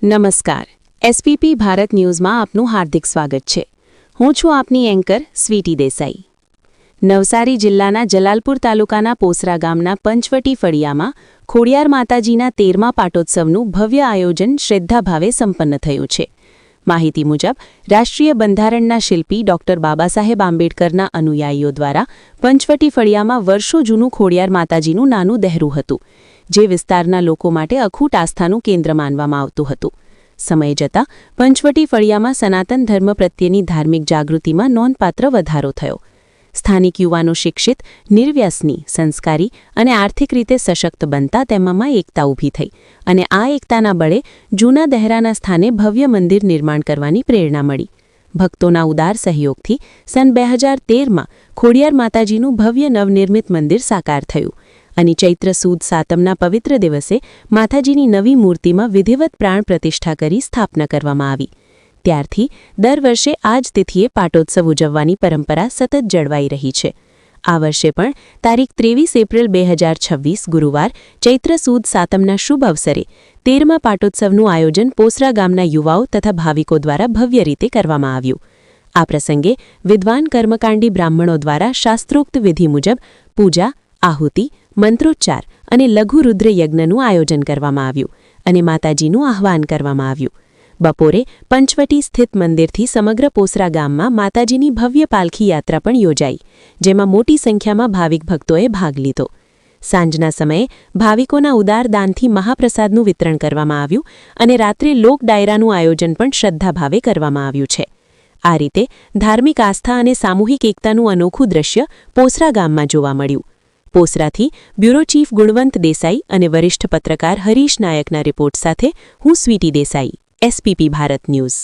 નમસ્કાર. એસપીપી ભારત ન્યૂઝમાં આપનું હાર્દિક સ્વાગત છે. હું છું આપની એન્કર સ્વીટી દેસાઈ. નવસારી જિલ્લાના જલાલપુર તાલુકાના પોસરા ગામના પંચવટી ફળિયામાં ખોડિયાર માતાજીના 13મા પાટોત્સવનું ભવ્ય આયોજન શ્રદ્ધાભાવે સંપન્ન થયું છે. માહિતી મુજબ રાષ્ટ્રીય બંધારણના શિલ્પી ડોક્ટર બાબાસાહેબ આંબેડકરના અનુયાયીઓ દ્વારા પંચવટી ફળિયામાં વર્ષો જૂનું ખોડિયાર માતાજીનું નાનું દહેરું હતું, જે વિસ્તારના લોકો માટે અખૂટ આસ્થાનું કેન્દ્ર માનવામાં આવતું હતું. સમય જતાં પંચવટી ફળિયામાં સનાતન ધર્મ પ્રત્યેની ધાર્મિક જાગૃતિમાં નોંધપાત્ર વધારો થયો. સ્થાનિક યુવાનો શિક્ષિત, નિર્વ્યસની, સંસ્કારી અને આર્થિક રીતે સશક્ત બનતા તેમાંમાં એકતા ઊભી થઈ અને આ એકતાના બળે જૂના દહેરાના સ્થાને ભવ્ય મંદિર નિર્માણ કરવાની પ્રેરણા મળી. ભક્તોના ઉદાર સહયોગથી સન 2013માં ખોડિયાર માતાજીનું ભવ્ય નવનિર્મિત મંદિર સાકાર થયું અને ચૈત્ર સુદ સાતમના પવિત્ર દિવસે માતાજીની નવી મૂર્તિમાં વિધિવત પ્રાણ પ્રતિષ્ઠા કરી સ્થાપના કરવામાં આવી. ત્યારથી દર વર્ષે આ જ તિથિએ પાટોત્સવ ઉજવવાની પરંપરા સતત જળવાઈ રહી છે. આ વર્ષે પણ તારીખ 23 એપ્રિલ 2026 ગુરુવાર ચૈત્ર સુદ સાતમના શુભ અવસરે 13મા પાટોત્સવનું આયોજન પોસરા ગામના યુવાઓ તથા ભાવિકો દ્વારા ભવ્ય રીતે કરવામાં આવ્યું. આ પ્રસંગે વિદ્વાન કર્મકાંડી બ્રાહ્મણો દ્વારા શાસ્ત્રોક્ત વિધિ મુજબ પૂજા, આહુતિ, મંત્રોચ્ચાર અને લઘુ રુદ્ર યજ્ઞનું આયોજન કરવામાં આવ્યું અને માતાજીનું આહ્વાન કરવામાં આવ્યું. બપોરે પંચવટી સ્થિત મંદિરથી સમગ્ર પોસરા ગામમાં માતાજીની ભવ્ય પાલખી યાત્રા પણ યોજાઈ, જેમાં મોટી સંખ્યામાં ભાવિક ભક્તોએ ભાગ લીધો. સાંજના સમયે ભાવિકોના ઉદાર દાનથી મહાપ્રસાદનું વિતરણ કરવામાં આવ્યું અને રાત્રે લોક ડાયરાનું આયોજન પણ શ્રદ્ધાભાવે કરવામાં આવ્યું છે. આ રીતે ધાર્મિક આસ્થા અને સામૂહિક એકતાનું અનોખું દ્રશ્ય પોસરા ગામમાં જોવા મળ્યું. પોસરાથી બ્યુરો ચીફ ગુણવંત દેસાઈ અને વરિષ્ઠ પત્રકાર હરીશ નાયકના રિપોર્ટ સાથે હું સ્વીટી દેસાઈ, એસપીપી ભારત ન્યૂઝ.